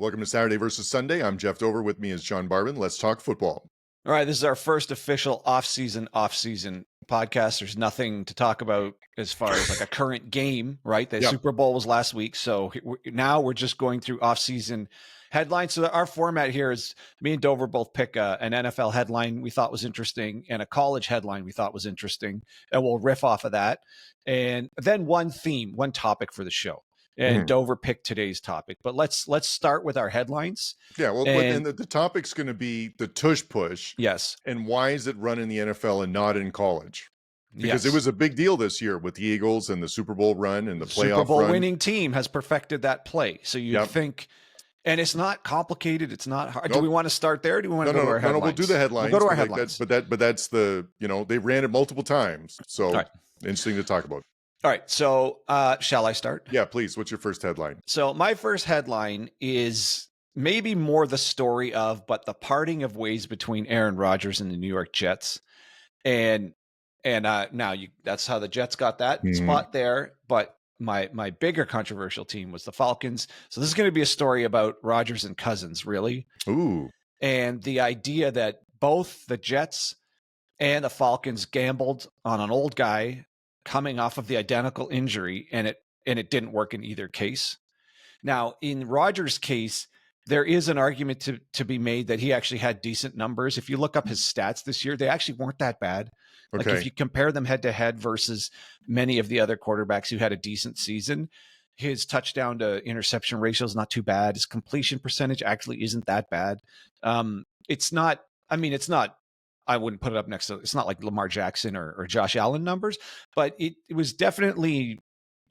Welcome to Saturday versus Sunday. I'm Geoff Dover. With me is John Barban. Let's talk football. All right, this is our first official off-season podcast. There's nothing to talk about as far as like a current game, right? The Super Bowl was last week, so now we're just going through off-season headlines. So our format here is me and Dover both pick an NFL headline we thought was interesting and a college headline we thought was interesting, and we'll riff off of that. And then one topic for the show. And Dover picked today's topic, but let's start with our headlines. Yeah, well, and the topic's going to be the tush push. Yes. And why is it run in the NFL and not in college? Because it was a big deal this year with the Eagles and the Super Bowl run and the playoff Super Bowl run. Winning team has perfected that play. So you think, and it's not complicated. It's not hard. Nope. Do we want to start there? Or do we want to go to our headlines? No, we'll do the headlines. We'll go to our headlines. But that's the, they ran it multiple times. So interesting to talk about. All right. So shall I start? Yeah, please. What's your first headline? So my first headline is maybe more the story of, but the parting of ways between Aaron Rodgers and the New York Jets. And now that's how the Jets got that spot there. But my bigger controversial team was the Falcons. So this is going to be a story about Rodgers and Cousins, really. Ooh. And the idea that both the Jets and the Falcons gambled on an old guy coming off of the identical injury, and it didn't work in either case. Now, in Rodgers' case, there is an argument to be made that he actually had decent numbers. If you look up his stats this year, they actually weren't that bad. Like if you compare them head to head versus many of the other quarterbacks who had a decent season, his touchdown to interception ratio is not too bad. His completion percentage actually isn't that bad. It's not. I wouldn't put it up next to, it's not like Lamar Jackson or Josh Allen numbers, but it was definitely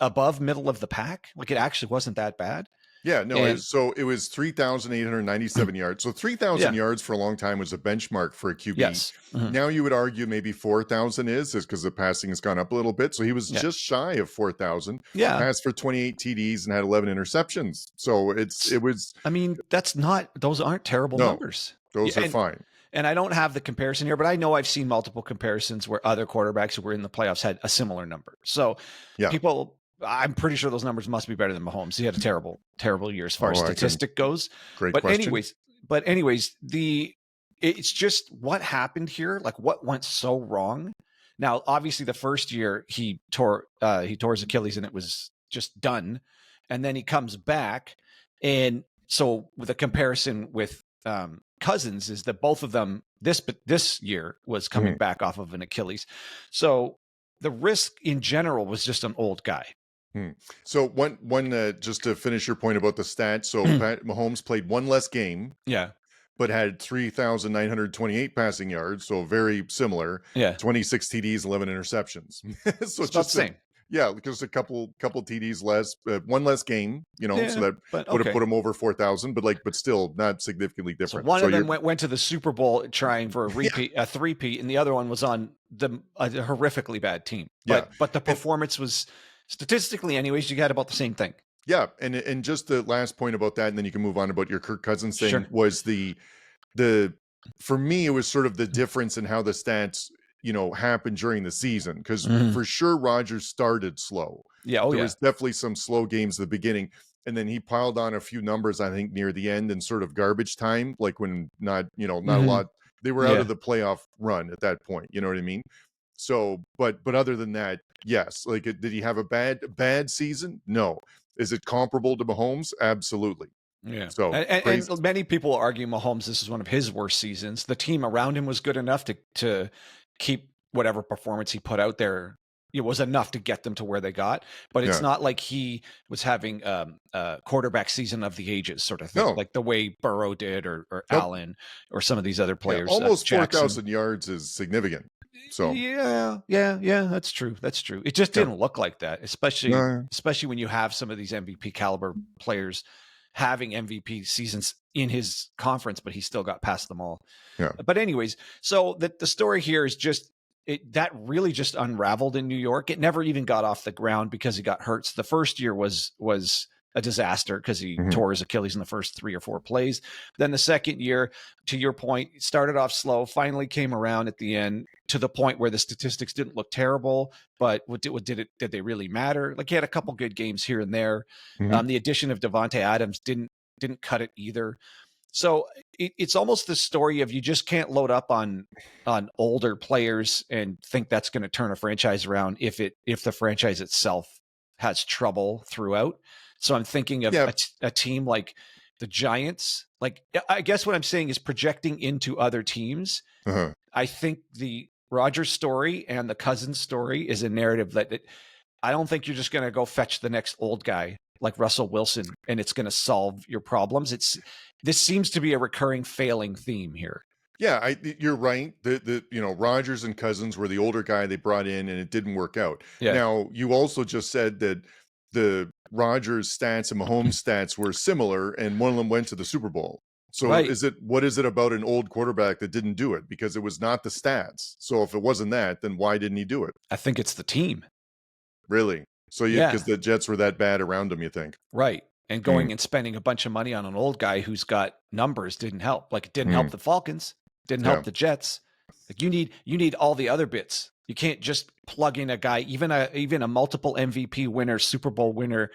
above middle of the pack. Like it actually wasn't that bad. Yeah, no, it was 3,897 yards. So 3,000 yards for a long time was a benchmark for a QB. Yes. Now you would argue maybe 4,000 is because the passing has gone up a little bit. So he was just shy of 4,000. Yeah. Passed for 28 TDs and had 11 interceptions. So it was. I mean, those aren't terrible numbers. Those are fine. And I don't have the comparison here, but I know I've seen multiple comparisons where other quarterbacks who were in the playoffs had a similar number. So I'm pretty sure those numbers must be better than Mahomes. He had a terrible, terrible year as far as statistic goes. Great but question. anyways, it's just what happened here, like what went so wrong. Now, obviously the first year he tore his Achilles and it was just done. And then he comes back. And so with a comparison with Cousins is that both of them this year was coming back off of an Achilles. So the risk in general was just an old guy. So one just to finish your point about the stats. So Pat Mahomes played one less game. Yeah. But had 3,928 passing yards. So very similar. Yeah. 26 TDs, 11 interceptions. So it's just the same. Yeah, because a couple TDs less, one less game, so that would have put him over 4,000, but still not significantly different. So one of them went to the Super Bowl trying for a three-peat, and the other one was on a horrifically bad team. But the performance was statistically, anyways, you got about the same thing. Yeah, and just the last point about that, and then you can move on about your Kirk Cousins thing, was the for me, it was sort of the difference in how the stats happened during the season, because for sure Rodgers started slow. Yeah, there was definitely some slow games at the beginning, and then he piled on a few numbers, I think, near the end in sort of garbage time, like when not a lot. They were out of the playoff run at that point. You know what I mean? So, but other than that, yes. Like, did he have a bad season? No. Is it comparable to Mahomes? Absolutely. Yeah. So and many people argue Mahomes, this is one of his worst seasons. The team around him was good enough to keep whatever performance he put out there. It was enough to get them to where they got, but it's not like he was having a quarterback season of the ages sort of thing, like the way Burrow did or Allen or some of these other players. Almost 4,000 yards is significant. So yeah, that's true. It just didn't look like that, especially when you have some of these MVP caliber players having MVP seasons in his conference, but he still got past them all. Yeah. But anyways, so the story here is just that really just unraveled in New York. It never even got off the ground because he got hurt. So the first year was a disaster because he tore his Achilles in the first 3 or 4 plays. Then the second year, to your point, started off slow, finally came around at the end to the point where the statistics didn't look terrible, but did they really matter? Like, he had a couple good games here and there. The addition of Devontae Adams didn't didn't cut it either. So it's almost the story of you just can't load up on older players and think that's going to turn a franchise around if the franchise itself has trouble throughout. So I'm thinking of a team like the Giants. Like, I guess what I'm saying is projecting into other teams. Uh-huh. I think the Rodgers story and the Cousins story is a narrative that I don't think you're just going to go fetch the next old guy like Russell Wilson and it's going to solve your problems. This seems to be a recurring failing theme here. Yeah, you're right. The Rodgers and Cousins were the older guy they brought in, and it didn't work out. Yeah. Now, you also just said that the Rodgers stats and Mahomes stats were similar, and one of them went to the Super Bowl. So right. what is it about an old quarterback that didn't do it? Because it was not the stats. So if it wasn't that, then why didn't he do it? I think it's the team. Really? So because the Jets were that bad around him, you think? Right. And going and spending a bunch of money on an old guy who's got numbers didn't help. Like, it didn't help the Falcons, didn't help the Jets. Like, you need all the other bits. You can't just plug in a guy, even a multiple MVP winner, Super Bowl winner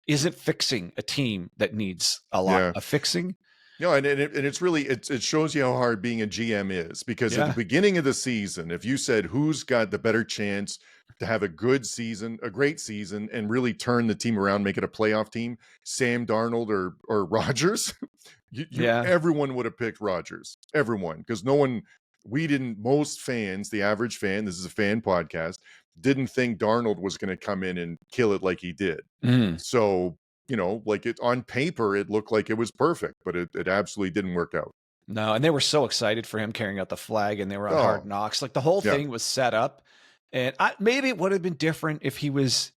isn't fixing a team that needs a lot of fixing. No, and it's really, it shows you how hard being a GM is, because at the beginning of the season, if you said who's got the better chance to have a good season, a great season, and really turn the team around, make it a playoff team, Sam Darnold or Rodgers, everyone would have picked Rodgers. Everyone, because most fans, the average fan, this is a fan podcast, didn't think Darnold was going to come in and kill it like he did. So, like, it on paper, it looked like it was perfect, but it absolutely didn't work out. No, and they were so excited for him carrying out the flag, and they were on Hard Knocks. Like, the whole thing was set up, and maybe it would have been different if he was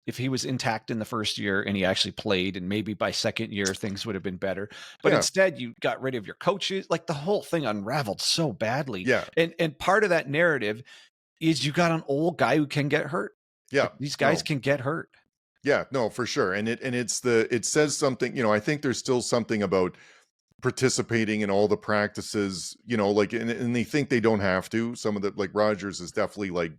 intact in the first year and he actually played, and maybe by second year things would have been better. But instead, you got rid of your coaches. Like, the whole thing unraveled so badly. Yeah, and part of that narrative is you got an old guy who can get hurt. Yeah, like, these guys can get hurt. Yeah, no, for sure. And it says something, I think there's still something about participating in all the practices, like, and they think they don't have to. Some of the, like, Rodgers is definitely like,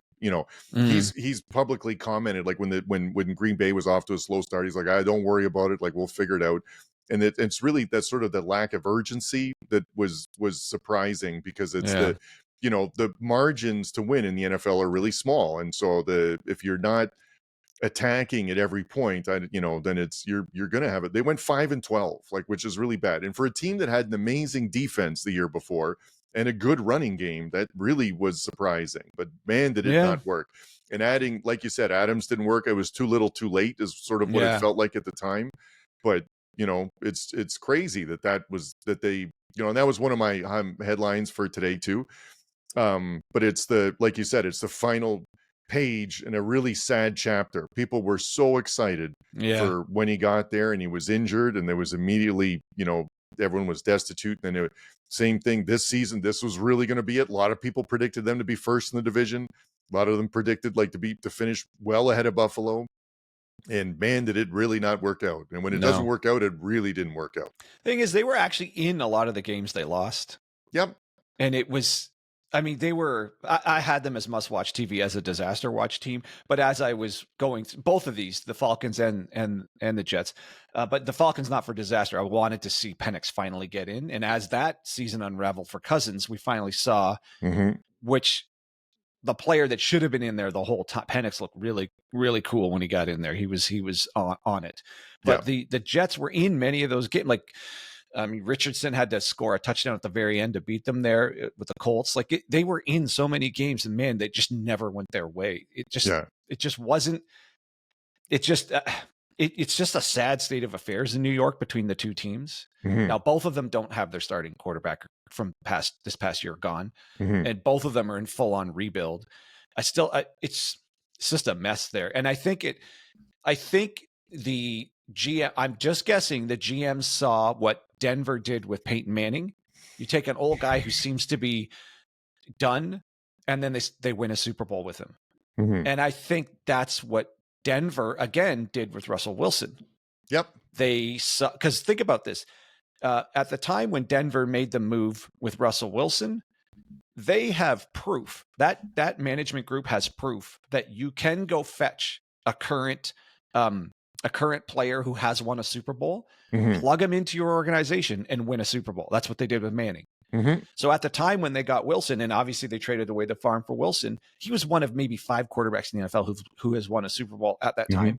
he's publicly commented, like, when Green Bay was off to a slow start, he's like, don't worry about it. Like, we'll figure it out. And it's really that sort of the lack of urgency that was surprising, because it's the margins to win in the NFL are really small. And so if you're not attacking at every point, then you're gonna have it. They went 5-12, like, which is really bad. And for a team that had an amazing defense the year before and a good running game, that really was surprising. But man, did it not work. And adding, like you said, Adams didn't work. It was too little, too late, is sort of what it felt like at the time. But it's crazy that they, and that was one of my headlines for today too. But it's like you said, it's the final page in a really sad chapter. People were so excited for when he got there, and he was injured, and there was immediately, everyone was destitute. And same thing this season. This was really going to be it. A lot of people predicted them to be first in the division. A lot of them predicted to finish well ahead of Buffalo. And man, did it really not work out. And when it doesn't work out, it really didn't work out. Thing is, they were actually in a lot of the games they lost. Yep. And it was, they were, I had them as must-watch TV, as a disaster watch team. But as I was going through both of these, the Falcons and the Jets, but the Falcons not for disaster, I wanted to see Penix finally get in. And as that season unraveled for Cousins, we finally saw which the player that should have been in there the whole time. Penix looked really, really cool when he got in there. He was on it. But the Jets were in many of those games. Like, Richardson had to score a touchdown at the very end to beat them there with the Colts. Like, they were in so many games, and man, they just never went their way. It's just a sad state of affairs in New York between the two teams. Now, both of them don't have their starting quarterback from this past year gone, and both of them are in full on rebuild. It's just a mess there. And I think the GM, I'm just guessing the GM saw what Denver did with Peyton Manning. You take an old guy who seems to be done, and then they win a Super Bowl with him. And I think that's what Denver again did with Russell Wilson. Yep. They saw, because think about this. At the time when Denver made the move with Russell Wilson, they have proof that management group has proof that you can go fetch a current a current player who has won a Super Bowl, Mm-hmm. plug him into your organization and win a Super Bowl. That's what they did with Manning. Mm-hmm. So at the time when they got Wilson, and obviously they traded away the farm for Wilson, he was one of maybe 5 quarterbacks in the NFL who has won a Super Bowl at that time.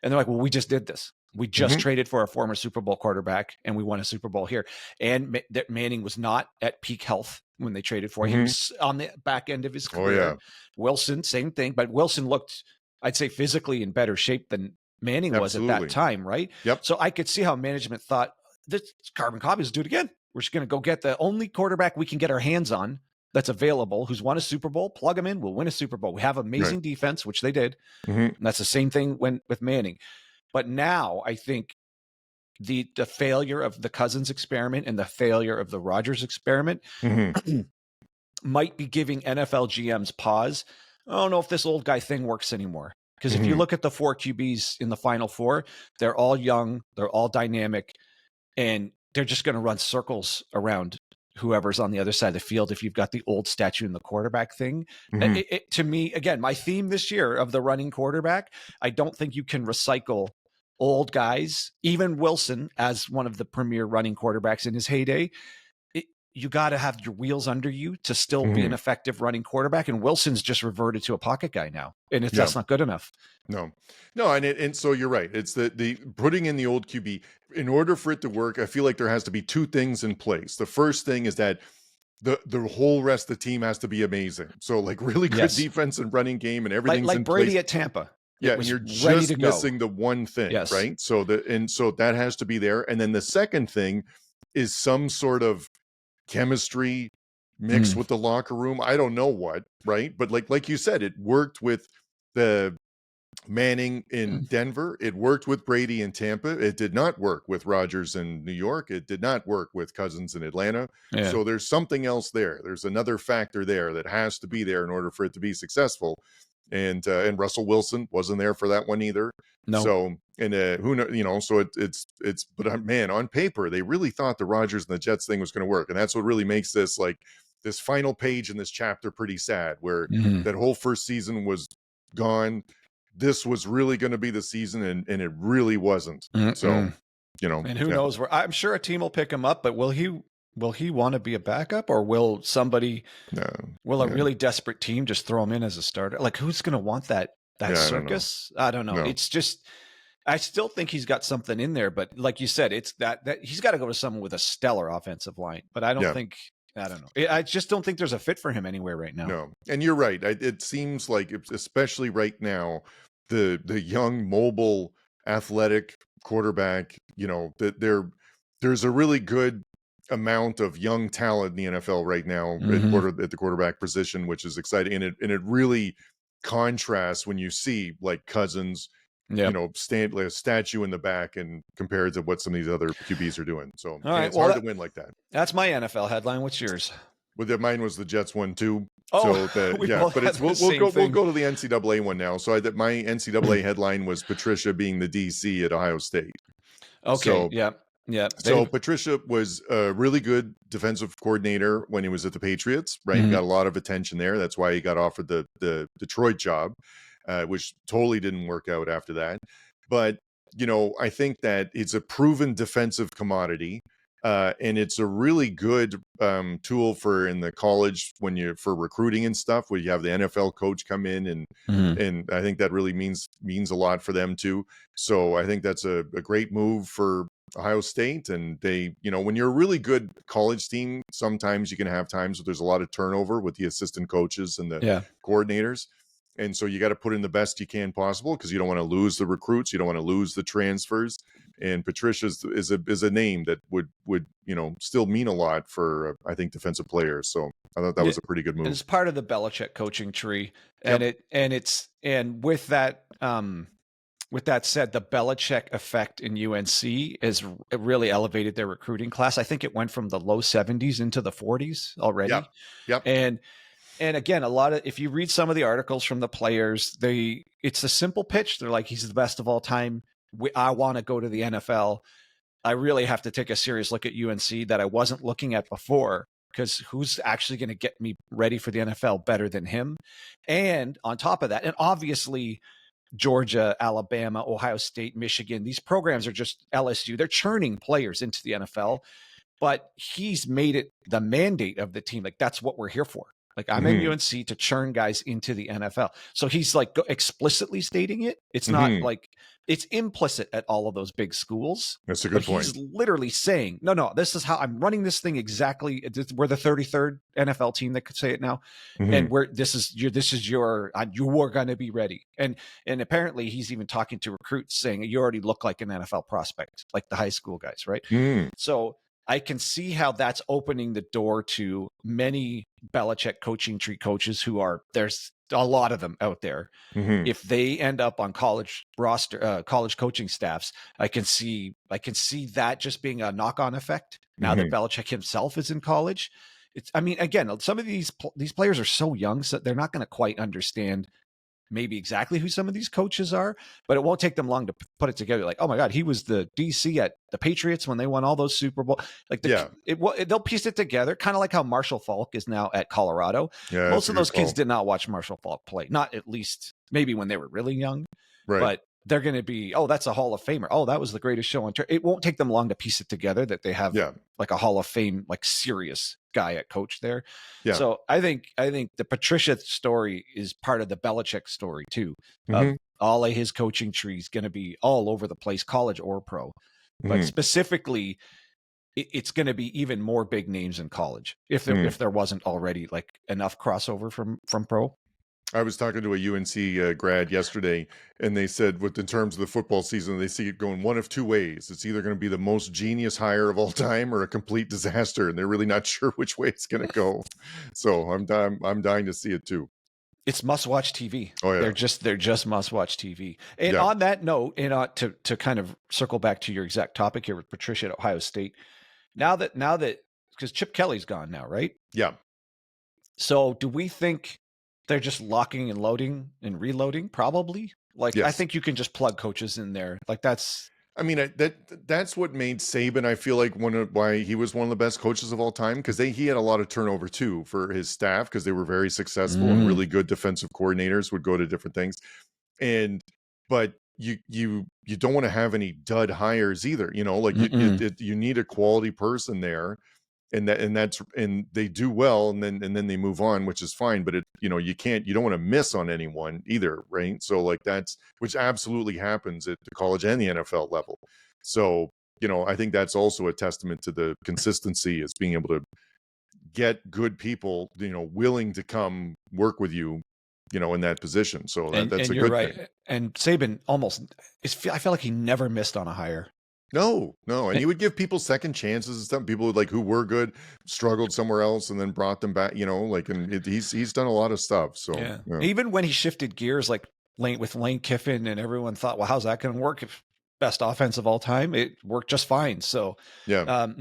And they're like, well, we just did this. We just traded for a former Super Bowl quarterback and we won a Super Bowl here. And Manning was not at peak health when they traded for him. He was on the back end of his career. Oh, yeah. Wilson, same thing. But Wilson looked, I'd say, physically in better shape than Manning was at that time, right? Yep. So I could see how management thought, this carbon copy is do it again. We're just going to go get the only quarterback we can get our hands on that's available, who's won a Super Bowl, plug him in, we'll win a Super Bowl. We have amazing defense, which they did. And that's the same thing with Manning. But now I think the failure of the Cousins experiment and the failure of the Rodgers experiment might be giving NFL GMs pause. I don't know if this old guy thing works anymore. Because if you look at the 4 QBs in the Final Four, they're all young, they're all dynamic, and they're just going to run circles around whoever's on the other side of the field if you've got the old statue in the quarterback thing. To me, again, my theme this year of the running quarterback, I don't think you can recycle old guys, even Wilson as one of the premier running quarterbacks in his heyday. You got to have your wheels under you to still be an effective running quarterback. And Wilson's just reverted to a pocket guy now. And that's not good enough. No. And so you're right. It's the putting in the old QB in order for it to work. I feel like there has to be 2 things in place. The first thing is that the whole rest of the team has to be amazing. So like really good defense and running game and everything's like in Brady place. at Tampa. Yeah, and you're just missing the one thing, right? So that has to be there. And then the second thing is some sort of chemistry mixed with the locker room. I don't know what, right? But like you said, it worked with the Manning in Denver. It worked with Brady in Tampa. It did not work with Rodgers in New York. It did not work with Cousins in Atlanta. Yeah. So there's something else there. There's another factor there that has to be there in order for it to be successful. And Russell Wilson wasn't there for that one either. No. So, and who knows, so it's, but man, on paper, they really thought the Rodgers and the Jets thing was going to work. And that's what really makes this like this final page in this chapter pretty sad, where that whole first season was gone. This was really going to be the season, and it really wasn't. So, and who knows where, I'm sure a team will pick him up, but will he want to be a backup, or will somebody, a really desperate team just throw him in as a starter? Like, who's going to want that circus? I don't know. No. It's just, I still think he's got something in there, but like you said, it's that he's got to go to someone with a stellar offensive line. But I don't think, I don't know. I just don't think there's a fit for him anywhere right now. No, and you're right. It seems like, especially right now, the young, mobile, athletic quarterback, there's a really good amount of young talent in the NFL right now at the quarterback position, which is exciting. And it really contrasts when you see like Cousins, stand like a statue in the back, and compared to what some of these other QBs are doing. So it's hard to win like that. That's my NFL headline. What's yours? Well, mine was the Jets one too. Oh, so but we'll go to the NCAA one now. So my NCAA headline was Patricia being the DC at Ohio State. Okay. So, yeah. So Patricia was a really good defensive coordinator when he was at the Patriots, right? He got a lot of attention there. That's why he got offered the Detroit job, which totally didn't work out after that. But, I think that it's a proven defensive commodity. And it's a really good tool for in the college for recruiting and stuff, where you have the NFL coach come in, and I think that really means a lot for them too. So I think that's a great move for Ohio State. And they, when you're a really good college team, sometimes you can have times where there's a lot of turnover with the assistant coaches and the coordinators. And so you got to put in the best you can possible, because you don't want to lose the recruits. You don't want to lose the transfers. And Patricia is a name that would still mean a lot for, I think, defensive players. So I thought that was a pretty good move. And it's part of the Belichick coaching tree. And with that said, the Belichick effect in UNC has really elevated their recruiting class. I think it went from the low 70s into the 40s already. Yep. And again, if you read some of the articles from the players, it's a simple pitch. They're like, he's the best of all time. I want to go to the NFL. I really have to take a serious look at UNC that I wasn't looking at before, because who's actually going to get me ready for the NFL better than him? And on top of that, and obviously Georgia, Alabama, Ohio State, Michigan. These programs are just LSU. They're churning players into the NFL, but he's made it the mandate of the team. Like, that's what we're here for. Like, I'm in UNC to churn guys into the NFL. So he's like explicitly stating it. It's not like it's implicit at all of those big schools. That's a good point. He's literally saying, no, this is how I'm running this thing exactly. We're the 33rd NFL team that could say it now. And you are going to be ready. And apparently he's even talking to recruits saying, you already look like an NFL prospect, like the high school guys. Right. So I can see how that's opening the door to many Belichick coaching tree coaches there's a lot of them out there. If they end up on college roster, college coaching staffs, I can see that just being a knock-on effect. Now that Belichick himself is in college, again, some of these players are so young, so they're not going to quite understand maybe exactly who some of these coaches are, but it won't take them long to put it together. Like, oh my God, he was the DC at the Patriots when they won all those Super Bowl. Like, they'll piece it together, kind of like how Marshall Faulk is now at Colorado. Yeah, most of those kids did not watch Marshall Faulk play, not at least maybe when they were really young, but they're going to be, oh, that's a Hall of Famer. Oh, that was the greatest show on turf. It won't take them long to piece it together that they have like a Hall of Fame, like serious guy at coach there. Yeah. So I think the Patricia story is part of the Belichick story too. All of his coaching tree is going to be all over the place, college or pro, but specifically it's going to be even more big names in college if there wasn't already like enough crossover from pro. I was talking to a UNC grad yesterday, and they said, in terms of the football season, they see it going one of two ways. It's either going to be the most genius hire of all time or a complete disaster, and they're really not sure which way it's going to go. So I'm dying to see it too. It's must-watch TV. Oh yeah, they're just must-watch TV. And on that note, and to kind of circle back to your exact topic here with Patricia at Ohio State, now that because Chip Kelly's gone now, right? Yeah. So do we think they're just locking and loading and reloading? Probably. Like, yes. I think you can just plug coaches in there. Like, that's what made Saban, I feel like, why he was one of the best coaches of all time, because he had a lot of turnover too for his staff, because they were very successful and really good defensive coordinators would go to different things. But you don't want to have any dud hires either. You need a quality person there. And they do well, and then they move on, which is fine. But you don't want to miss on anyone either, right? So like which absolutely happens at the college and the NFL level. So I think that's also a testament to the consistency, is being able to get good people, willing to come work with you, in that position. So that's a good thing. And Saban I feel like he never missed on a hire. No, and he would give people second chances and stuff. People who were good struggled somewhere else and then brought them back. He's done a lot of stuff. So even when he shifted gears, like with Lane Kiffin, and everyone thought, well, how's that going to work? If best offense of all time, it worked just fine. So now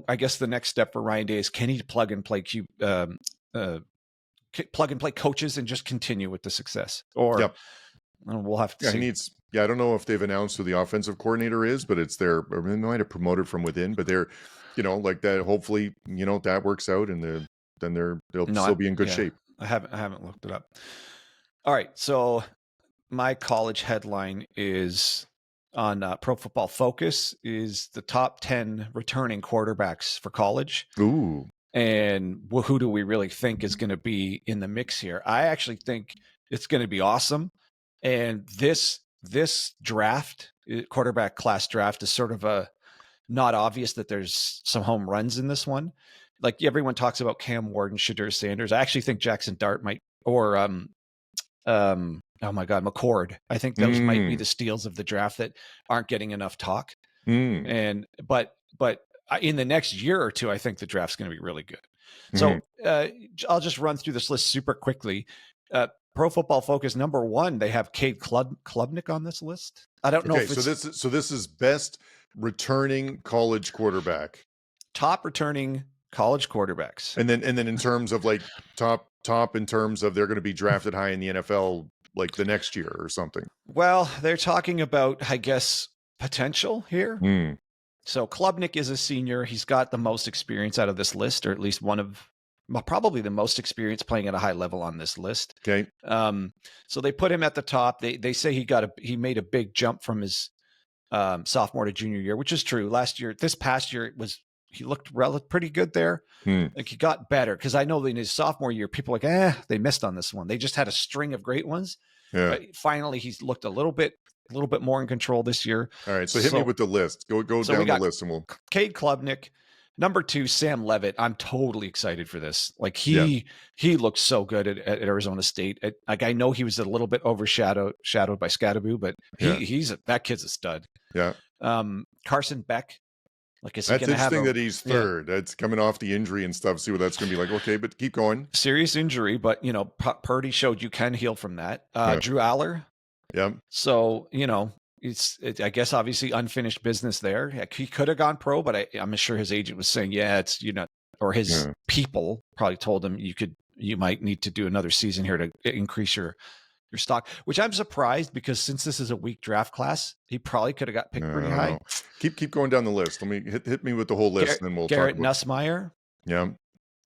I guess the next step for Ryan Day is, can he plug and play coaches and just continue with the success, or we'll have to see. I don't know if they've announced who the offensive coordinator is, but it's they might have promoted from within, but they're, like that. Hopefully, that works out, and they'll still be in good shape. I haven't looked it up. All right. So my college headline is on Pro Football Focus, is the top 10 returning quarterbacks for college. Ooh. And who do we really think is going to be in the mix here? I actually think it's going to be awesome. And this draft, quarterback class draft, is sort of not obvious that there's some home runs in this one. Like, everyone talks about Cam Ward and Shadur Sanders. I actually think Jackson Dart might, or oh my God, McCord. I think those might be the steals of the draft that aren't getting enough talk. But in the next year or two, I think the draft's going to be really good. So I'll just run through this list super quickly. Pro Football Focus, number 1, they have Cade Klubnik on this list. I don't know if it's... So this is best returning college quarterback. Top returning college quarterbacks. And then in terms of like top in terms of they're going to be drafted high in the NFL like the next year or something. Well, they're talking about, I guess, potential here. So Klubnik is a senior. He's got the most experience out of this list, or at least one of probably the most experience playing at a high level on this list. Okay. So they put him at the top. They say he made a big jump from his sophomore to junior year, which is true. This past year, he looked pretty good there. Like he got better, because I know in his sophomore year, people were like, they missed on this one. They just had a string of great ones. Yeah. But finally, he's looked a little bit more in control this year. All right. So hit me with the list. Go down the list and we'll. Cade Klubnik. Number 2, Sam Levitt. I'm totally excited for this. Like he looked so good at Arizona State. Like I know he was a little bit overshadowed by Scadaboo, but that kid's a stud. Yeah. Carson Beck. Like that's interesting that he's third. That's coming off the injury and stuff. See what that's going to be like. Okay, but keep going. Serious injury, but Purdy showed you can heal from that. Drew Aller. Yeah. So it's I guess obviously unfinished business there. He could have gone pro, but I'm sure his agent was saying, it's or his people probably told him you might need to do another season here to increase your stock, which I'm surprised, because since this is a weak draft class, he probably could have got picked pretty high. No. Keep going down the list. Let me hit me with the whole list, and then we'll Garrett talk about Nussmeier. Yeah.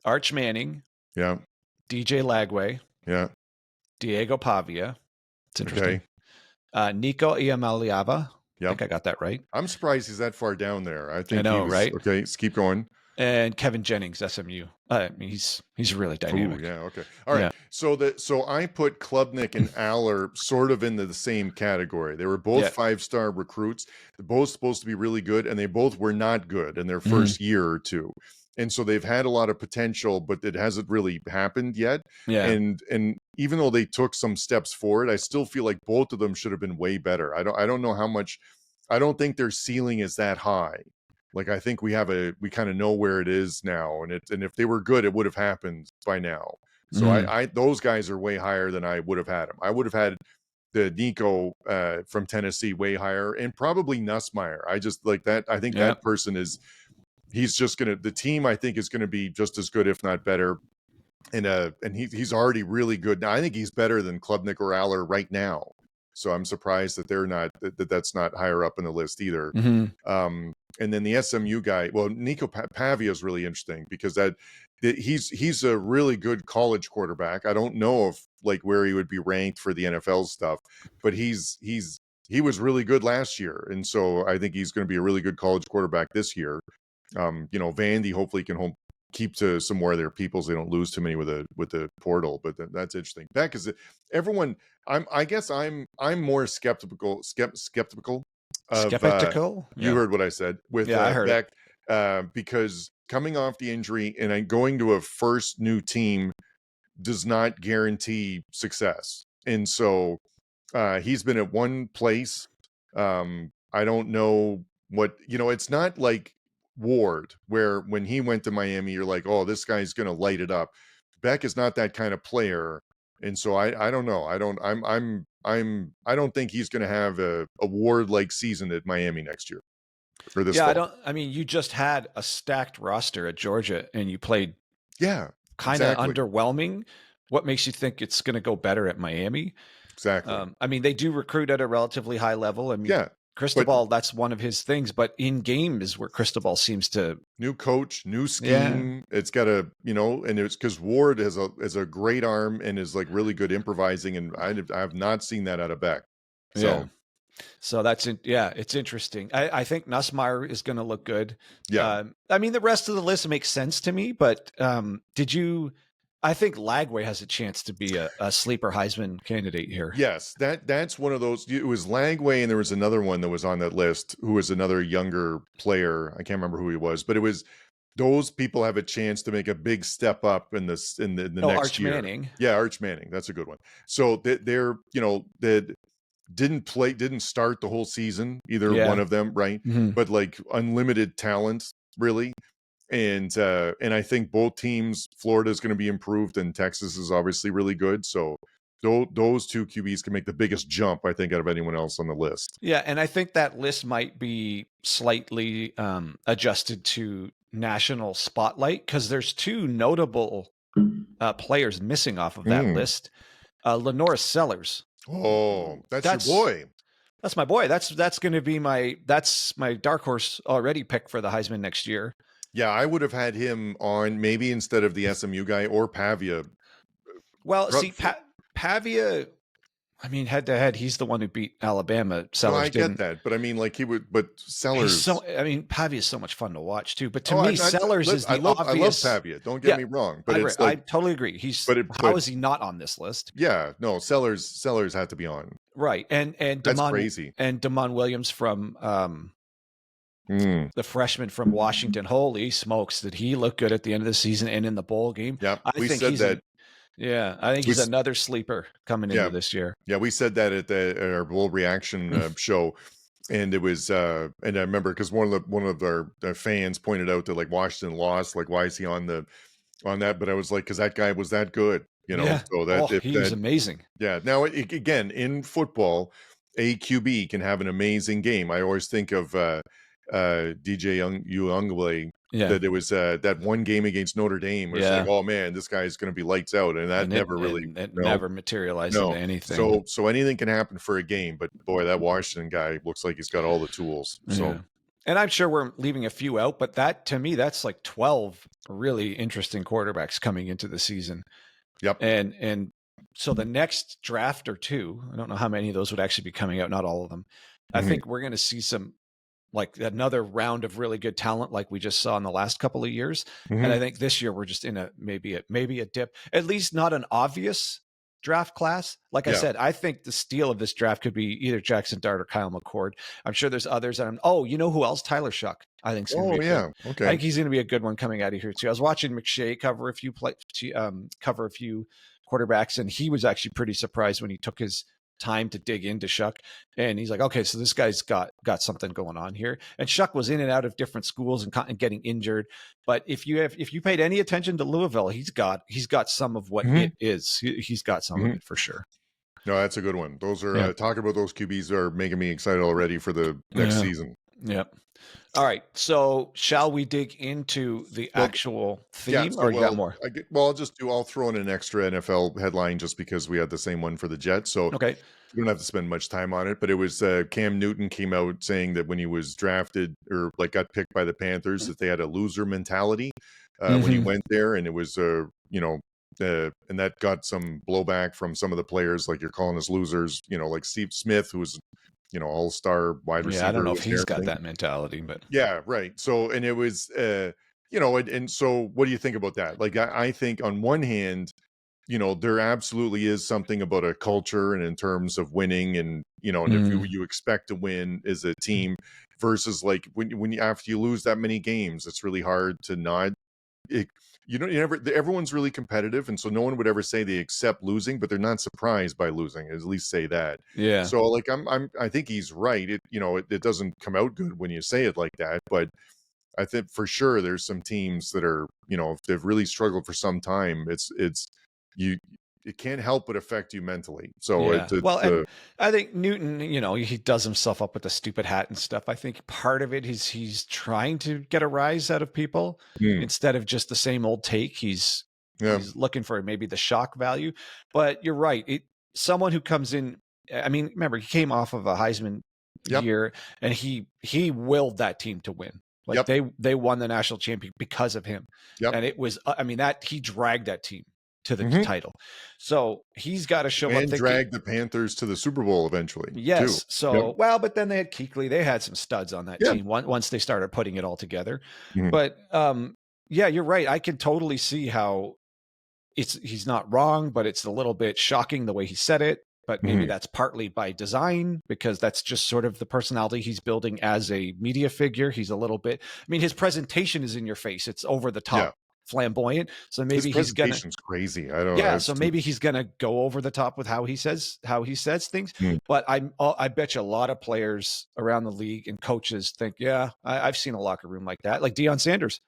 Arch Manning. Yeah. DJ Lagway. Yeah. Diego Pavia. It's interesting. Okay. Nico Iamaleava. I think I got that right. I'm surprised he's that far down there. I think I know, right? Okay, let's keep going. And Kevin Jennings, SMU. I mean, he's really dynamic. Ooh, yeah. Okay. All right. Yeah. So I put Klubnik and Aller sort of into the same category. They were both 5-star recruits. They're both supposed to be really good, and they both were not good in their first year or two. And so they've had a lot of potential, but it hasn't really happened yet. Yeah. And even though they took some steps forward, I still feel like both of them should have been way better. I don't know how much. I don't think their ceiling is that high. Like, I think we kind of know where it is now, and if they were good, it would have happened by now. So I those guys are way higher than I would have had them. I would have had the Nico from Tennessee way higher, and probably Nussmeier. I just like that. I think that person he's just the team I think is gonna be just as good, if not better. And he's already really good now. I think he's better than Klubnik or Aller right now. So I'm surprised that that's not higher up in the list either. And then the SMU guy, well, Nico Pavia is really interesting, because he's a really good college quarterback. I don't know if where he would be ranked for the NFL stuff, but he was really good last year, and so I think he's going to be a really good college quarterback this year. Vandy hopefully can keep to some more of their people so they don't lose too many with the portal. But that's interesting. Beck is everyone. I guess I'm more skeptical. You heard what I said with I heard Beck, because coming off the injury and going to a first new team does not guarantee success. And so he's been at one place. I don't know what, it's not like Ward, where when he went to Miami, you're like, oh, this guy's going to light it up. Beck is not that kind of player. And so I don't know. I don't think he's going to have a Ward-like season at Miami next year. For this fall. You just had a stacked roster at Georgia, and you played kind of underwhelming. What makes you think it's going to go better at Miami? Exactly. They do recruit at a relatively high level. Cristobal, that's one of his things, but in game is where Cristobal seems to new coach, new scheme. It's got and it's because Ward has a great arm and is really good improvising, and I have not seen that out of Beck. So that's it's interesting. I think Nussmeier is going to look good. Yeah. The rest of the list makes sense to me, but I think Lagway has a chance to be a sleeper Heisman candidate here. Yes, that's one of those. It was Lagway, and there was another one that was on that list who was another younger player. I can't remember who he was, but it was those people have a chance to make a big step up in the next Arch year. Manning. Yeah, Arch Manning. That's a good one. So they're that didn't start the whole season, either one of them, right? Mm-hmm. But unlimited talent, really. And I think both teams, Florida is going to be improved, and Texas is obviously really good. So those two QBs can make the biggest jump, I think, out of anyone else on the list. Yeah, and I think that list might be slightly adjusted to national spotlight, because there's two notable players missing off of that list. Lenora Sellers. Oh, that's your boy. That's my boy. That's going to be my dark horse already pick for the Heisman next year. Yeah, I would have had him on maybe instead of the SMU guy or Pavia. Well, see, Pavia, I mean, head to head, he's the one who beat Alabama. No, Sellers I get didn't. that, but I mean, like he would, but Sellers. I mean, Pavia is so much fun to watch too. But to Oh, me, Sellers is I the love obvious. Pavia. Don't get Yeah, me wrong, but it's I like, totally agree. How is he not on this list? yeah, no, Sellers had to be on. Right, and That's crazy. And Damon Williams from Mm. the freshman from Washington. Holy smokes, did he look good at the end of the season and in the bowl game? Yeah, I we think said he's that. I think he's another sleeper coming into this year. Yeah, we said that at our bowl reaction show, and it was and I remember because one of our fans pointed out that like Washington lost, like why is he on that? But I was like, because that guy was that good, you know. Yeah. So that he was amazing. Yeah. Now again, in football, a QB can have an amazing game. I always think of DJ Youngblade. Yeah. That it was that one game against Notre Dame was like, oh man, this guy is going to be lights out, and that never materialized into anything. So anything can happen for a game, but boy, that Washington guy looks like he's got all the tools. So, yeah. And I'm sure we're leaving a few out, but that to me, that's like 12 really interesting quarterbacks coming into the season. Yep. And so the next draft or two, I don't know how many of those would actually be coming out, not all of them. I think we're going to see some, like another round of really good talent like we just saw in the last couple of years. And I think this year we're just in maybe a dip, at least not an obvious draft class. Like I said, I think the steal of this draft could be either Jackson Dart or Kyle McCord. I'm sure there's others. You know who else? Tyler Shuck. I think. Okay. I think he's going to be a good one coming out of here too. I was watching McShay cover a few quarterbacks, and he was actually pretty surprised when he took his time to dig into Shuck, and he's like, okay, so this guy's got something going on here. And Shuck was in and out of different schools and getting injured, but if you paid any attention to Louisville, he's got some of what it is. He's got some of it for sure. No, that's a good one. Those are talking about those QBs are making me excited already for the next season. Yep. All right, so shall we dig into the actual theme, or you got more? I'll throw in an extra NFL headline just because we had the same one for the Jets. So okay, we don't have to spend much time on it. But it was Cam Newton came out saying that when he was drafted or like got picked by the Panthers, that they had a loser mentality when he went there, and it was and that got some blowback from some of the players, like you're calling us losers, like Steve Smith, who was all-star wide receiver. Yeah, I don't know if he's got that mentality, but yeah, right. So, and it was, and so what do you think about that? Like, I think on one hand, there absolutely is something about a culture and in terms of winning and, and if you expect to win as a team versus like when after you lose that many games, it's really hard to not, everyone's really competitive. And so no one would ever say they accept losing, but they're not surprised by losing, at least say that. Yeah. So like, I think he's right. It doesn't come out good when you say it like that, but I think for sure there's some teams that are, if they've really struggled for some time, it can't help but affect you mentally. So and I think Newton, he does himself up with the stupid hat and stuff. I think part of it is he's trying to get a rise out of people instead of just the same old take. He's looking for maybe the shock value. But you're right. Someone who comes in, I mean, remember, he came off of a Heisman year, and he willed that team to win. Like they won the national championship because of him. And it was, he dragged that team to the title. So he's got to show up. And drag the Panthers to the Super Bowl eventually. Yes. Too. So, but then they had Kuechly. They had some studs on that team once they started putting it all together. But you're right. I can totally see how he's not wrong, but it's a little bit shocking the way he said it. But maybe that's partly by design, because that's just sort of the personality he's building as a media figure. He's a little bit, his presentation is in your face. It's over the top. Flamboyant, so maybe he's gonna crazy. I don't know. So maybe he's gonna go over the top with how he says things. But I bet you a lot of players around the league and coaches think, I've seen a locker room like that, like Deion Sanders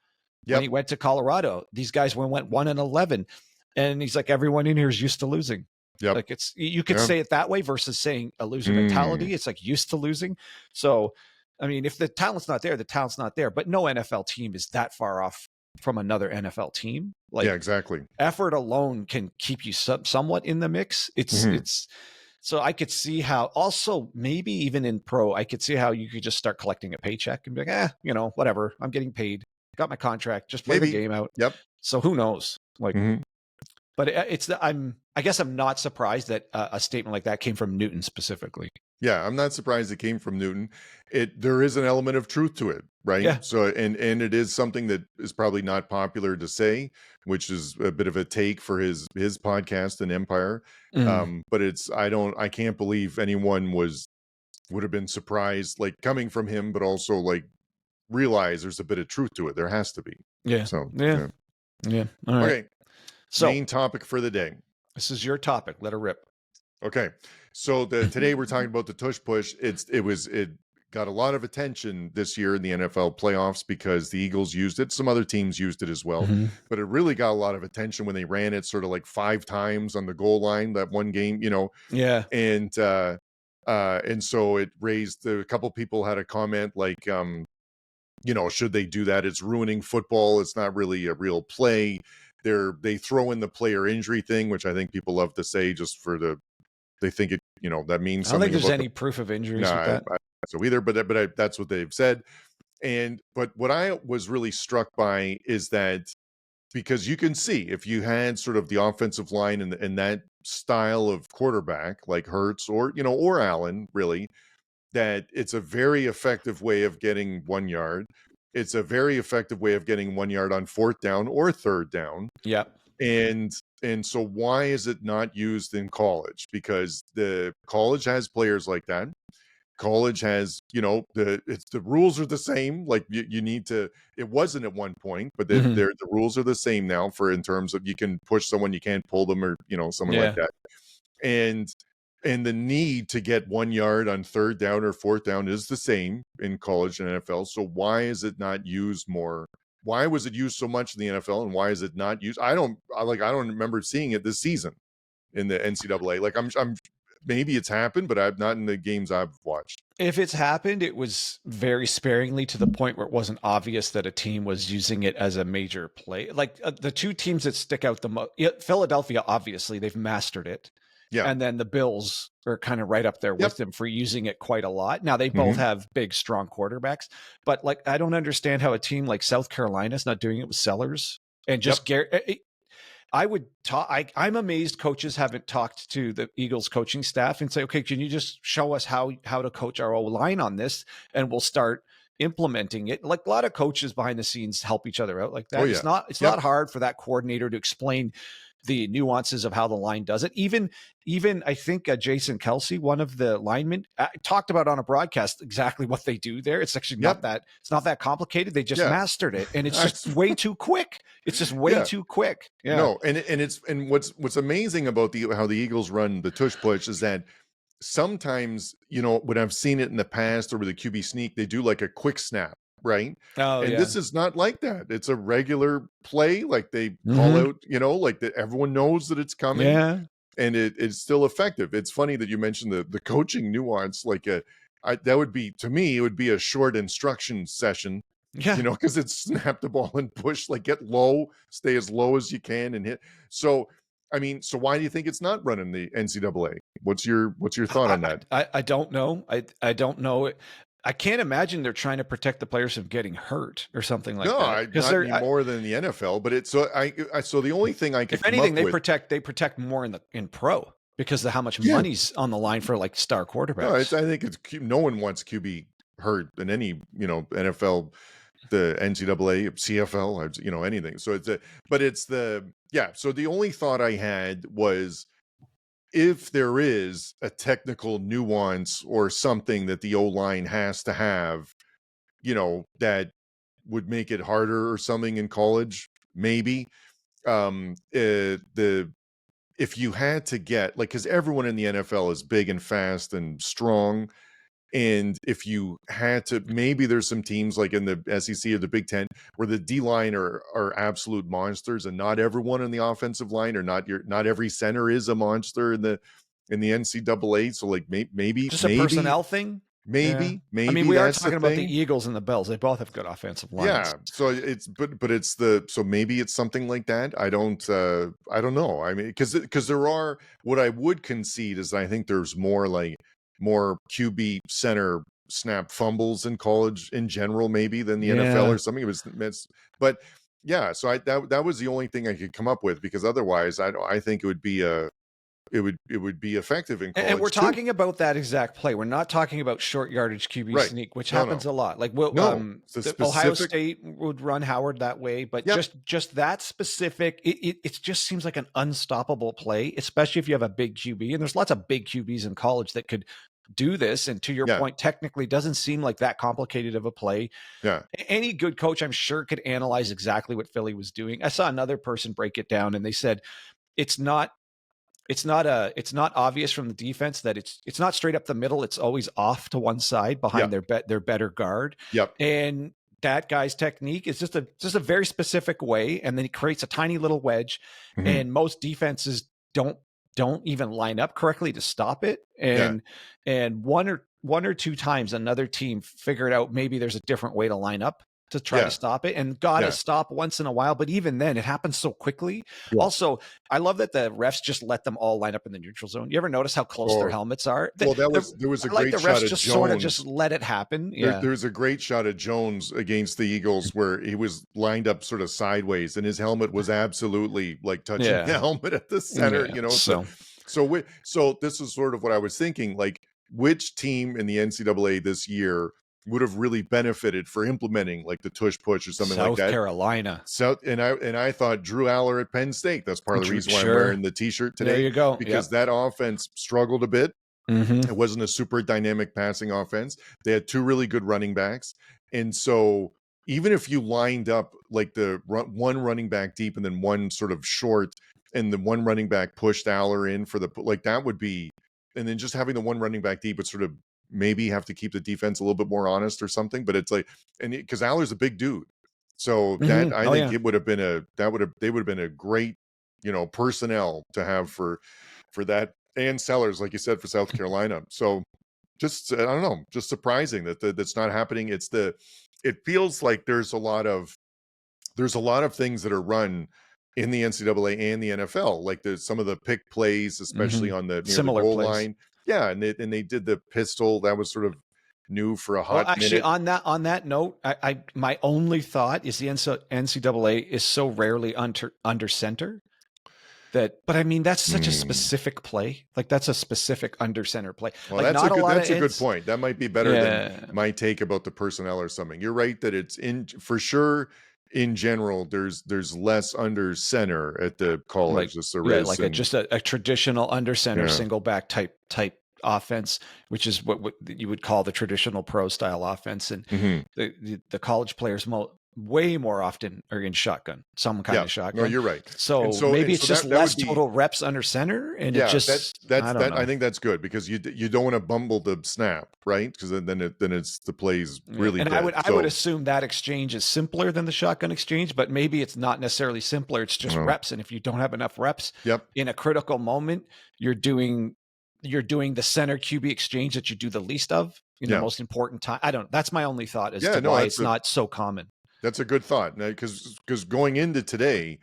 when he went to Colorado. These guys went 1-11, and he's like, everyone in here is used to losing. Like you could say it that way versus saying a loser mentality. It's like used to losing. So if the talent's not there, the talent's not there. But no NFL team is that far off from another NFL team. Like, exactly. Effort alone can keep you somewhat in the mix. It's so I could see how also maybe even in pro, I could see how you could just start collecting a paycheck and be like, whatever, I'm getting paid. got my contract, just play the Maybe. game out. Yep. So who knows? Like, Mhm. but I guess I'm not surprised that a statement like that came from Newton specifically. Yeah, I'm not surprised it came from Newton. There is an element of truth to it, right? Yeah. So and it is something that is probably not popular to say, which is a bit of a take for his podcast and Empire. But I can't believe anyone would have been surprised, like coming from him, but also like realize there's a bit of truth to it. There has to be. Yeah. So Yeah. Yeah. All right. Okay. So Main topic for the day. this is your topic. Let her rip. Okay. So today we're talking about the tush push. It got a lot of attention this year in the NFL playoffs because the Eagles used it. Some other teams used it as well, but it really got a lot of attention when they ran it sort of like 5 times on the goal line that one game, Yeah. and so it raised a couple people had a comment like, should they do that? It's ruining football. It's not really a real play. They throw in the player injury thing, which I think people love to say just they think it, that means I don't something. think there's any proof of injuries with that. So either, but that's what they've said. But what I was really struck by is that because you can see if you had sort of the offensive line and that style of quarterback like Hurts or Allen, really, that it's a very effective way of getting 1 yard. It's a very effective way of getting 1 yard on 4th down or 3rd down. Yeah. And so why is it not used in college? Because the college has players like that. College has, the rules are the same. Like you need to. It wasn't at one point, but the rules are the same now in terms of you can push someone, you can't pull them, or someone like that. And the need to get 1 yard on 3rd down or 4th down is the same in college and NFL. So why is it not used more? Why was it used so much in the NFL, and why is it not used? I don't remember seeing it this season in the NCAA. Like I'm maybe it's happened, but I've not in the games I've watched. If it's happened, it was very sparingly to the point where it wasn't obvious that a team was using it as a major play. Like the two teams that stick out the most, Philadelphia, obviously they've mastered it. Yeah. And then the Bills are kind of right up there with them for using it quite a lot. Now they both have big, strong quarterbacks, but like, I don't understand how a team like South Carolina is not doing it with Sellers and just I would talk. I'm amazed coaches haven't talked to the Eagles coaching staff and say, okay, can you just show us how to coach our O-line on this? And we'll start implementing it. Like a lot of coaches behind the scenes help each other out like that. It's not hard for that coordinator to explain the nuances of how the line does it. Even I think Jason Kelsey, one of the linemen, talked about on a broadcast exactly what they do there. It's actually not that complicated. They just mastered it, and it's just way too quick. It's just way too quick. Yeah. No, and what's amazing about how the Eagles run the tush push is that sometimes, when I've seen it in the past or with the QB sneak, they do like a quick snap. Right. This is not like that. It's a regular play. Like they call out, like that everyone knows that it's coming. Yeah. And it's still effective. It's funny that you mentioned the coaching nuance. Like that would be, to me, it would be a short instruction session. Yeah. Because it's snap the ball and push, like get low, stay as low as you can and hit. So so why do you think it's not run in the NCAA? What's your thought on that? I don't know. I don't know. I can't imagine they're trying to protect the players from getting hurt or something like that. Not any more than the NFL. But it's so the only thing I could, if anything, they protect more in pro because of how much money's on the line for like star quarterbacks. No, I think no one wants QB hurt in any NFL, the NCAA, CFL, anything. So so the only thought I had was, if there is a technical nuance or something that the O-line has to have, that would make it harder or something in college, maybe. If you had to get, like, because everyone in the NFL is big and fast and strong, and if you had to, maybe there's some teams like in the SEC or the Big Ten where the D-line are absolute monsters, and not everyone in the offensive line, or not every center is a monster in the NCAA. So like maybe just a personnel thing. Maybe. I mean, we are talking about the Eagles and the Bills. They both have good offensive lines. Yeah. So so maybe it's something like that. I don't know. I mean, because there are, what I would concede is I think there's more QB center snap fumbles in college in general, maybe than the Yeah. NFL or something. But yeah, so that was the only thing I could come up with, because otherwise I think it would be effective in college. And we're too. talking about that exact play. We're not talking about short yardage QB Right. sneak, which No, happens no. a lot. Like The Ohio specific, State would run Howard that way, but Yep. just that specific, it just seems like an unstoppable play, especially if you have a big QB. And there's lots of big QBs in college that could do this. And to your Yeah. point, technically doesn't seem like that complicated of a play. Yeah. Any good coach, I'm sure, could analyze exactly what Philly was doing. I saw another person break it down, and they said it's not obvious from the defense that it's not straight up the middle. It's always off to one side behind their better guard. Yep. And that guy's technique is just a very specific way. And then he creates a tiny little wedge. Mhm. And most defenses don't even line up correctly to stop it. And one or two times another team figured out maybe there's a different way to line up to try to stop it, and got to stop once in a while. But even then, it happens so quickly. Yeah. Also, I love that the refs just let them all line up in the neutral zone. You ever notice how close their helmets are? Well, there was a great the shot refs of just Jones. Sort of just let it happen. Yeah. There's a great shot of Jones against the Eagles where he was lined up sort of sideways, and his helmet was absolutely like touching the helmet at the center. Yeah. You know, so this is sort of what I was thinking. Like, which team in the NCAA this year would have really benefited for implementing like the tush push or something like that? South Carolina. And I thought Drew Aller at Penn State. That's part of the reason why I'm wearing the t-shirt today. There you go. Because that offense struggled a bit. Mm-hmm. It wasn't a super dynamic passing offense. They had two really good running backs. And so even if you lined up like one running back deep and then one sort of short, and the one running back pushed Aller in for that would be, and then just having the one running back deep would sort of maybe have to keep the defense a little bit more honest or something. But it's like, and because Aller's a big dude, so that I think it would have been they would have been a great, personnel to have for that, and Sellers, like you said, for South Carolina. So just I don't know, just surprising that's not happening. It feels like there's a lot of things that are run in the NCAA and the NFL, like some of the pick plays, especially on the near Similar the goal plays. line. Yeah, and they did the pistol. That was sort of new for a hot actually, minute. on that note, my only thought is the NCAA is so rarely under center that, but I mean, that's such a specific play. Like, that's a specific under center play. Well, like, that's a good point. That might be better than my take about the personnel or something. You're right that it's for sure. In general, there's less under center at the college. Just a traditional under center single back type offense, which is what you would call the traditional pro style offense. And the college players way more often are in shotgun, some kind of shotgun. No, you're right. So maybe it's just less total reps under center, and it just I think that's good, because you don't want to bumble the snap, right? Because then it's the plays really. And dead. I would assume that exchange is simpler than the shotgun exchange, but maybe it's not necessarily simpler. It's just reps, and if you don't have enough reps in a critical moment, you're doing the center QB exchange that you do the least of in the most important time. That's my only thought as to why it's not so common. That's a good thought, because going into today,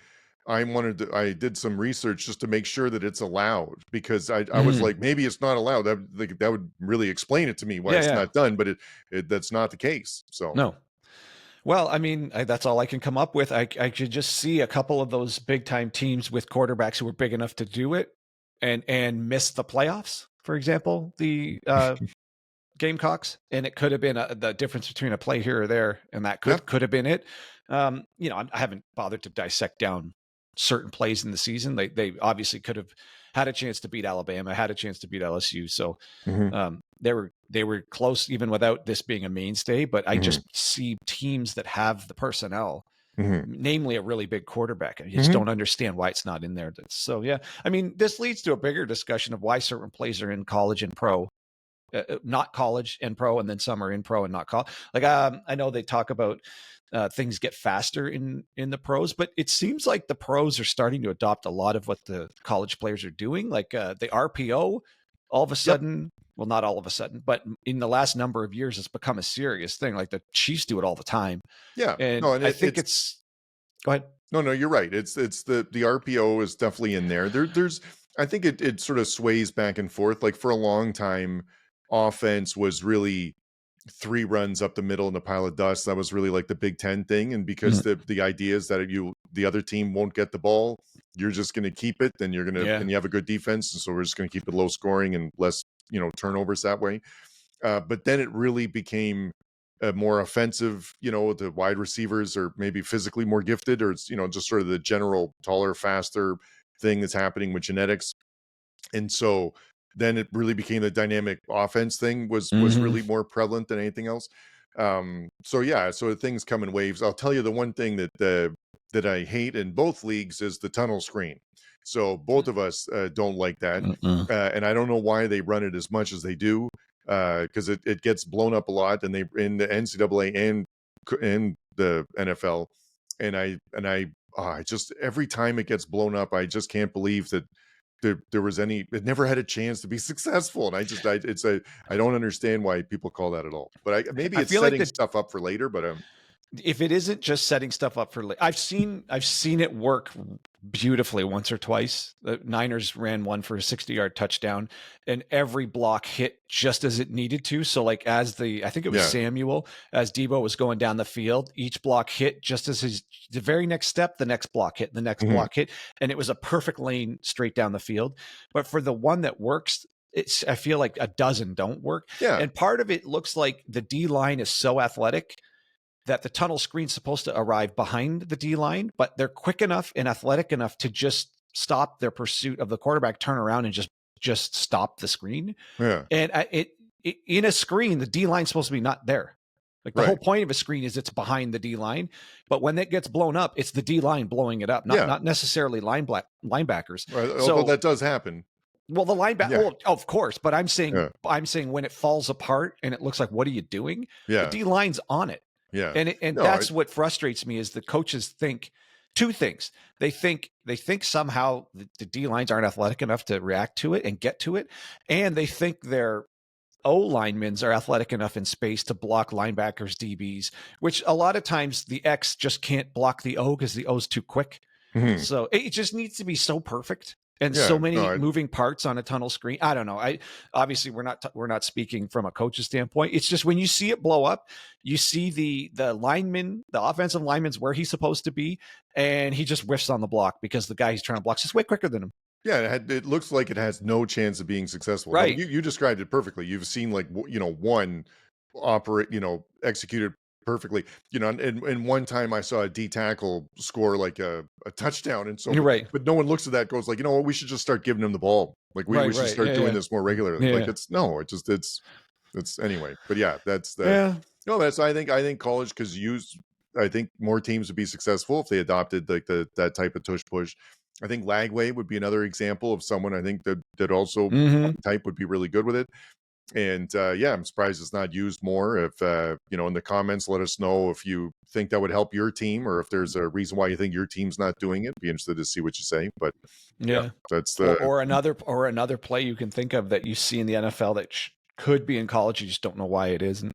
I did some research just to make sure that it's allowed, because I was like, maybe it's not allowed. That would really explain it to me why it's not done, but that's not the case. So no. Well, I mean, that's all I can come up with. I could just see a couple of those big time teams with quarterbacks who were big enough to do it and miss the playoffs. For example, the Gamecocks, and it could have been the difference between a play here or there, and that could have been it. I haven't bothered to dissect down certain plays in the season. They obviously could have had a chance to beat Alabama, had a chance to beat LSU, so they were close even without this being a mainstay. But I just see teams that have the personnel, namely a really big quarterback. I just don't understand why it's not in there. So I mean, this leads to a bigger discussion of why certain plays are in college and pro. Not college and pro, and then some are in pro and not college. Like I know they talk about things get faster in the pros, but it seems like the pros are starting to adopt a lot of what the college players are doing. Like the RPO, all of a sudden, well, not all of a sudden, but in the last number of years, it's become a serious thing. Like the Chiefs do it all the time. Yeah, and I think it's. Go ahead. No, you're right. It's the RPO is definitely in there. There's I think it sort of sways back and forth. Like for a long time, offense was really 3 runs up the middle in a pile of dust. That was really like the Big Ten thing. And because the idea is that the other team won't get the ball, you're just going to keep it, and and you have a good defense. And so we're just going to keep it low scoring and less, turnovers that way. But then it really became more offensive, the wide receivers are maybe physically more gifted, or it's, just sort of the general taller, faster thing that's happening with genetics. And so then it really became the dynamic offense thing was really more prevalent than anything else. So things come in waves. I'll tell you the one thing that I hate in both leagues is the tunnel screen. So both of us don't like that. And I don't know why they run it as much as they do, because it gets blown up a lot, and they in the NCAA and the NFL. And I just, every time it gets blown up, I just can't believe that there was it never had a chance to be successful. And I don't understand why people call that at all. But maybe it's setting stuff up for later, but if it isn't just setting stuff up for later, I've seen it work beautifully once or twice. The Niners ran one for a 60-yard touchdown, and every block hit just as it needed to. So like I think it was Samuel, as Debo was going down the field, each block hit just as the very next step, the next block hit, the next block hit. And it was a perfect lane straight down the field. But for the one that works, I feel like a dozen don't work. Yeah. And part of it looks like the D line is so athletic that the tunnel screen's supposed to arrive behind the D line, but they're quick enough and athletic enough to just stop their pursuit of the quarterback, turn around, and just stop the screen. Yeah. And in a screen, the D line's supposed to be not there. Like the whole point of a screen is it's behind the D line, but when it gets blown up, it's the D line blowing it up, not necessarily linebackers. Right. So that does happen. Well, the linebacker, of course, but I'm saying when it falls apart and it looks like, what are you doing? Yeah. The D line's on it. Yeah. And that's what frustrates me is the coaches think two things. They think somehow the D lines aren't athletic enough to react to it and get to it. And they think their O linemen are athletic enough in space to block linebackers, DBs, which a lot of times the X just can't block the O because the O's too quick. So it just needs to be so perfect. And so many moving parts on a tunnel screen. I don't know. Obviously we're not speaking from a coach's standpoint. It's just when you see it blow up, you see the lineman, the offensive lineman's where he's supposed to be, and he just whiffs on the block because the guy he's trying to block is just way quicker than him. Yeah, it looks like it has no chance of being successful. Right. Like you described it perfectly. You've seen one operate, executed perfectly, and one time I saw a D tackle score like a touchdown, and so you're right. But no one looks at that, goes like, what, we should just start giving him the ball. Like we should start doing this more regularly. Yeah. Like it's anyway. But yeah, that's I think college, because I think more teams would be successful if they adopted like that type of tush push. I think Lagway would be another example of someone I think that also type would be really good with it. And I'm surprised it's not used more. If in the comments, let us know if you think that would help your team, or if there's a reason why you think your team's not doing it. Be interested to see what you say. But that's or another play you can think of that you see in the NFL that could be in college. You just don't know why it isn't.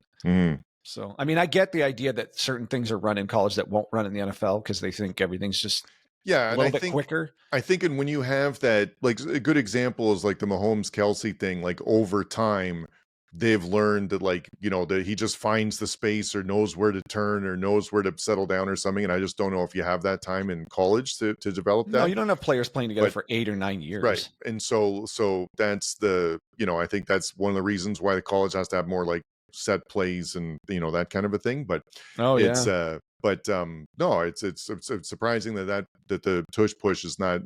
So I mean, I get the idea that certain things are run in college that won't run in the NFL because they think everything's just a little bit quicker. I think, and when you have that, like a good example is like the Mahomes Kelsey thing. Like over time, they've learned that that he just finds the space or knows where to turn or knows where to settle down or something. And I just don't know if you have that time in college to develop that. No, you don't have players playing together for 8 or 9 years. Right. And so that's I think that's one of the reasons why the college has to have more like set plays and, that kind of a thing. But it's surprising that the tush push is not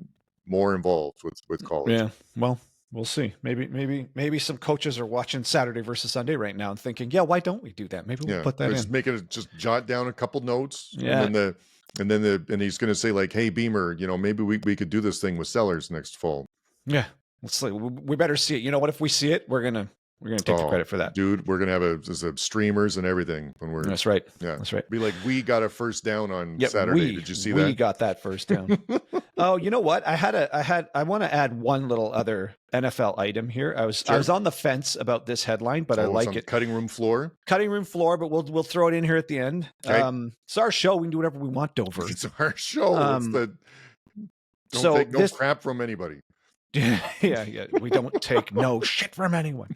more involved with college. Yeah. Well, we'll see. Maybe some coaches are watching Saturday versus Sunday right now and thinking, why don't we do that? Maybe we'll put that in. Just jot down a couple notes. Yeah. And then he's going to say like, hey, Beamer, maybe we could do this thing with Sellers next fall. Yeah. Let's see. We better see it. You know what? If we see it, we're going to take the credit for that. Dude, we're going to have streamers and everything when we're. That's right. Yeah. That's right. Be like, we got a first down on Saturday. Did you see that? We got that first down. Oh, you know what? I want to add one little other NFL item here. I was on the fence about this headline, but I like it. Cutting room floor, but we'll throw it in here at the end. Okay. It's our show. We can do whatever we want over. It's our show. Don't take no crap from anybody. Yeah. We don't take no shit from anyone.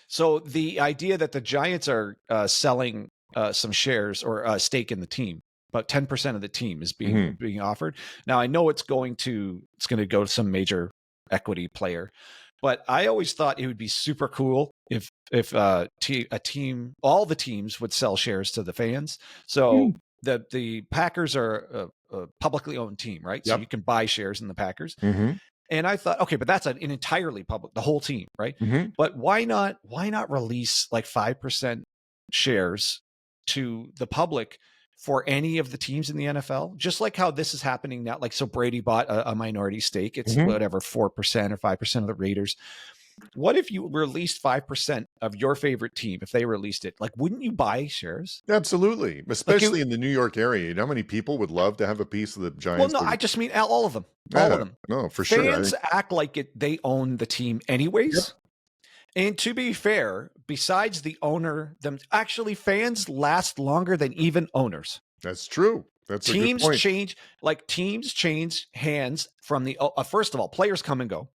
So the idea that the Giants are selling some shares or a stake in the team, about 10% of the team is being offered. Now I know it's going to go to some major equity player, but I always thought it would be super cool if a team, all the teams would sell shares to the fans. So the Packers are a publicly owned team, right? So you can buy shares in the Packers. And I thought, okay, but that's an entirely public, the whole team, right? But why not release like 5% shares to the public for any of the teams in the NFL? Just like how this is happening now. Like, so Brady bought a minority stake. It's whatever, 4% or 5% of the Raiders. What if you released 5% of your favorite team? If they released it, like, wouldn't you buy shares? Absolutely, especially in the New York area. You know how many people would love to have a piece of the Giants? Well, no, I just mean all of them. All of them. No, for sure. Fans act like they own the team anyways. And to be fair, besides the owner, actually fans last longer than even owners. That's true. That's teams a good point. teams change hands from the first of all, players come and go.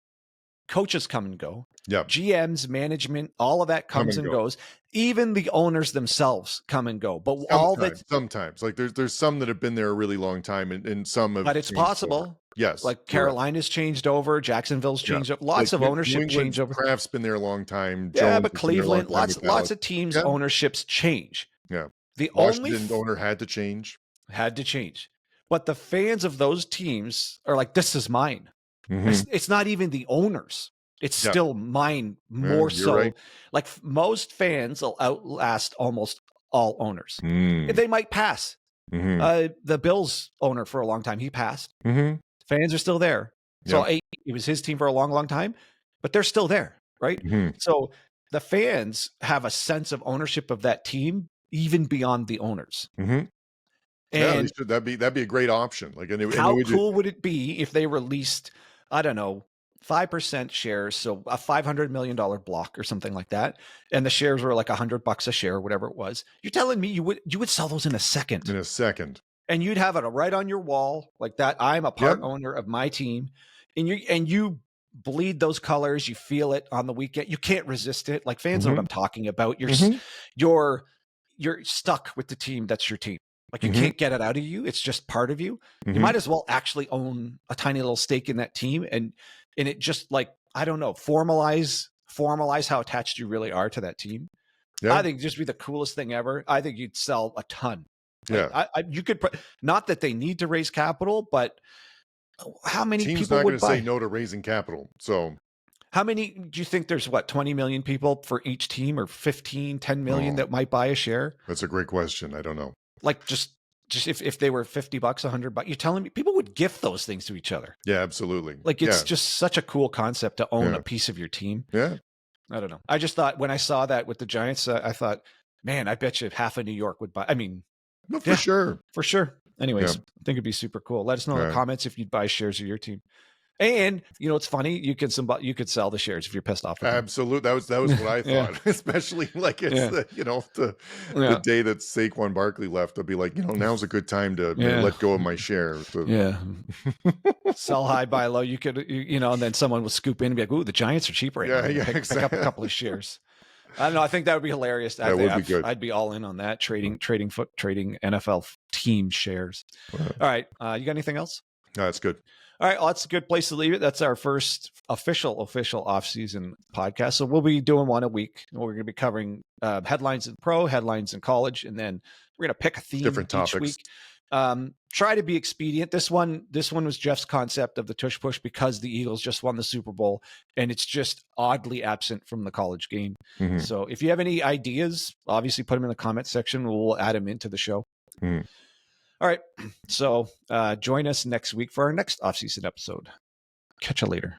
Coaches come and go. GMs, management, all of that comes and goes. Even the owners themselves come and go. But sometimes, like there's some that have been there a really long time, and some have. But it's possible. Over. Yes, like Carolina's changed over, Jacksonville's changed over, lots of ownership change over. Kraft's been there a long time. Jones but Cleveland, lots of teams' ownerships change. Yeah, the Washington owner had to change. But the fans of those teams are like, this is mine. It's not even the owners. It's still mine more so. Right. Like most fans will outlast almost all owners. They might pass. The Bills owner for a long time, he passed. Fans are still there. So it was his team for a long, long time, but they're still there, right? So the fans have a sense of ownership of that team even beyond the owners. And that'd be a great option. Like, how cool would it be if they released, I don't know, 5% shares, so a $500 million block or something like that, and the shares were like $100 a share, or whatever it was. You're telling me you would sell those in a second? In a second, and you'd have it right on your wall like that. I'm a part owner of my team, and you bleed those colors. You feel it on the weekend. You can't resist it. Like fans know what I'm talking about. You're stuck with the team. That's your team. Like you can't get it out of you. It's just part of you. You might as well actually own a tiny little stake in that team, and it just, like, I don't know, formalize how attached you really are to that team. I think it'd just be the coolest thing ever. I think you'd sell a ton. Like, you could, not that they need to raise capital, but how many teams people not would say no to raising capital? So how many do you think there's 20 million people for each team, or 15, 10 million that might buy a share? That's a great question. I don't know. Like just if they were $50, $100, you're telling me people would gift those things to each other. Yeah, absolutely. Like it's just such a cool concept to own a piece of your team. Yeah. I don't know. I just thought when I saw that with the Giants, I thought, man, I bet you half of New York would buy. I mean, no, for sure. For sure. Anyways, I think it'd be super cool. Let us know in the comments if you'd buy shares of your team. And it's funny. You could sell the shares if you're pissed off. Absolutely, that was what I thought. Especially like it's the day that Saquon Barkley left. I'll be like, now's a good time to let go of my share. Sell high, buy low. You could, and then someone will scoop in and be like, "Ooh, the Giants are cheap right now." Pick up a couple of shares. I don't know. I think that would be hilarious. That would be good. I'd be all in on that. Trading NFL team shares. All right. You got anything else? No, that's good. All right, well, that's a good place to leave it. That's our first official offseason podcast. So we'll be doing one a week. We're going to be covering headlines in pro, headlines in college, and then we're going to pick a theme different topics each week. Try to be expedient. This one was Geoff's concept of the tush push because the Eagles just won the Super Bowl, and it's just oddly absent from the college game. So if you have any ideas, obviously put them in the comment section. We'll add them into the show. All right. So join us next week for our next offseason episode. Catch you later.